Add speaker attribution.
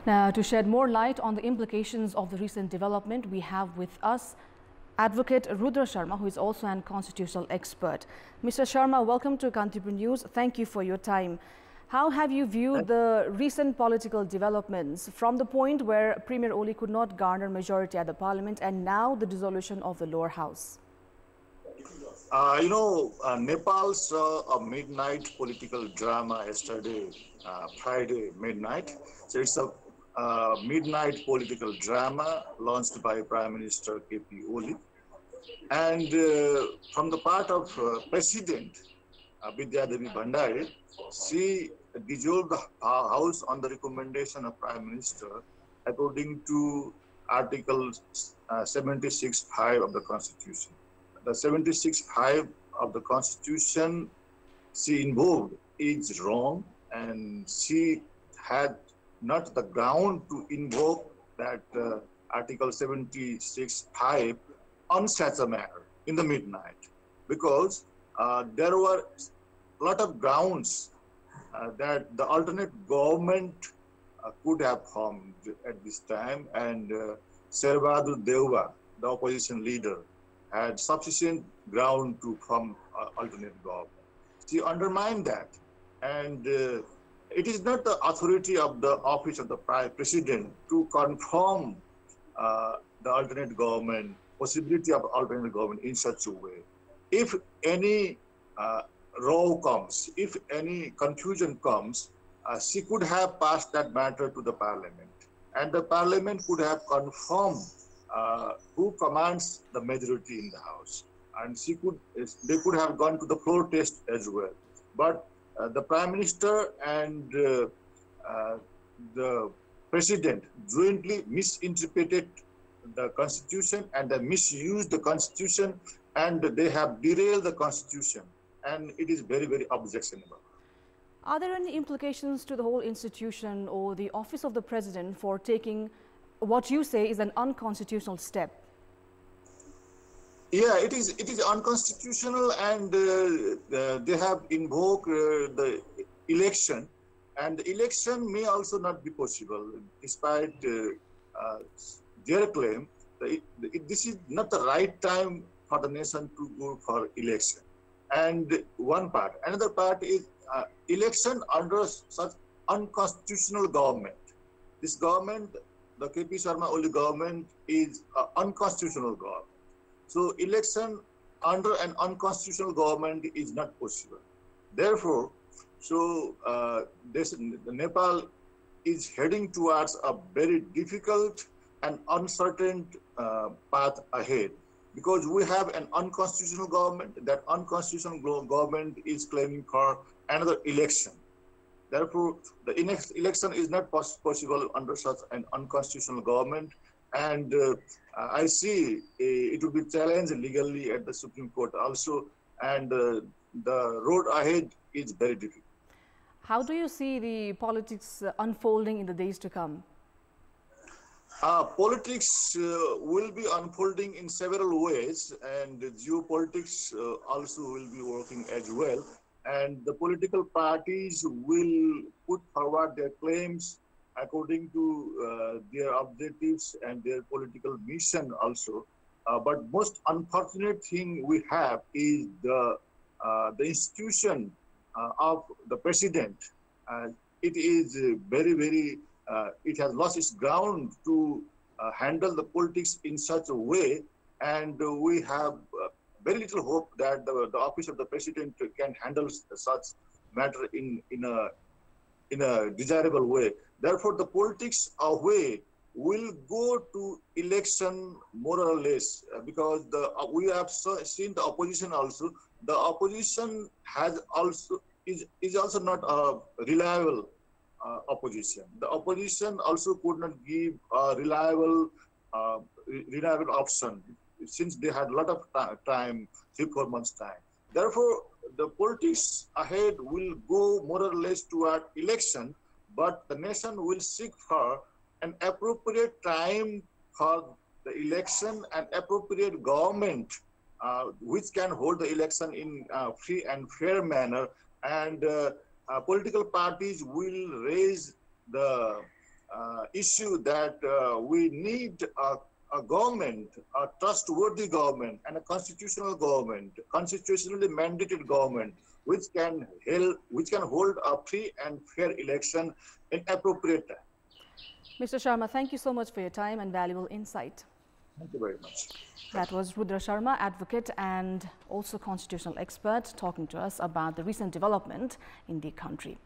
Speaker 1: Now, to shed more light on the implications of the recent development, we have with us Advocate Rudra Sharma, who is also an constitutional expert. Mr. Sharma, welcome to Kantipur News. Thank you for your time. How have you viewed the recent political developments from the point where Premier Oli could not garner majority at the parliament and now the dissolution of the lower house?
Speaker 2: Nepal saw a midnight political drama yesterday, Friday midnight. So it's a midnight political drama launched by Prime Minister K.P. Oli. And from the part of President Vidya Devi Bhandari, she dissolved the House on the recommendation of Prime Minister according to Article 76(5) of the Constitution. The 76(5) of the Constitution she invoked is wrong, and she had not the ground to invoke that Article 76(5) on such a matter in the midnight, because there were a lot of grounds that the alternate government could have formed at this time, and Sherbahadur Deuba, the opposition leader, had sufficient ground to form alternate government. She undermined that, and it is not the authority of the office of the President to confirm the alternate government, possibility of alternate government in such a way. If any row comes, if any confusion comes, she could have passed that matter to the Parliament, and the Parliament could have confirmed who commands the majority in the House, and they could have gone to the floor test as well. But the Prime Minister and the President jointly misinterpreted the Constitution, and they misused the Constitution, and they have derailed the Constitution, and it is very, very objectionable.
Speaker 1: Are there any implications to the whole institution or the office of the President for taking what you say is an unconstitutional step?
Speaker 2: Yeah, it is unconstitutional, and they have invoked the election, and the election may also not be possible, despite their claim. This is not the right time for the nation to go for election. And one part. Another part is election under such unconstitutional government. This government, the K.P. Sharma Oli government, is an unconstitutional government. So election under an unconstitutional government is not possible. Therefore, Nepal is heading towards a very difficult and uncertain path ahead, because we have an unconstitutional government. That unconstitutional government is claiming for another election. Therefore, the next election is not possible under such an unconstitutional government, and I see it will be challenged legally at the Supreme Court also, and the road ahead is very difficult.
Speaker 1: How do you see the politics unfolding in the days to come?
Speaker 2: Politics will be unfolding in several ways, and geopolitics also will be working as well. And the political parties will put forward their claims according to their objectives and their political mission also. But most unfortunate thing we have is the institution of the President. It is it has lost its ground to handle the politics in such a way, and we have very little hope that the office of the President can handle such matter in a desirable way. Therefore, the politics away will go to election more or less, because we have seen the opposition also. The opposition is also not a reliable opposition. The opposition also could not give a reliable option, since they had a lot of time, 3-4 months time. Therefore, the politics ahead will go more or less toward election, but the nation will seek for an appropriate time for the election and appropriate government which can hold the election in a free and fair manner, and political parties will raise the issue that we need a government, a trustworthy government, and a constitutional government, constitutionally mandated government, which can hold a free and fair election in appropriate time.
Speaker 1: Mr. Sharma, thank you so much for your time and valuable insight.
Speaker 2: Thank you very much.
Speaker 1: That was Rudra Sharma, advocate and also constitutional expert, talking to us about the recent development in the country.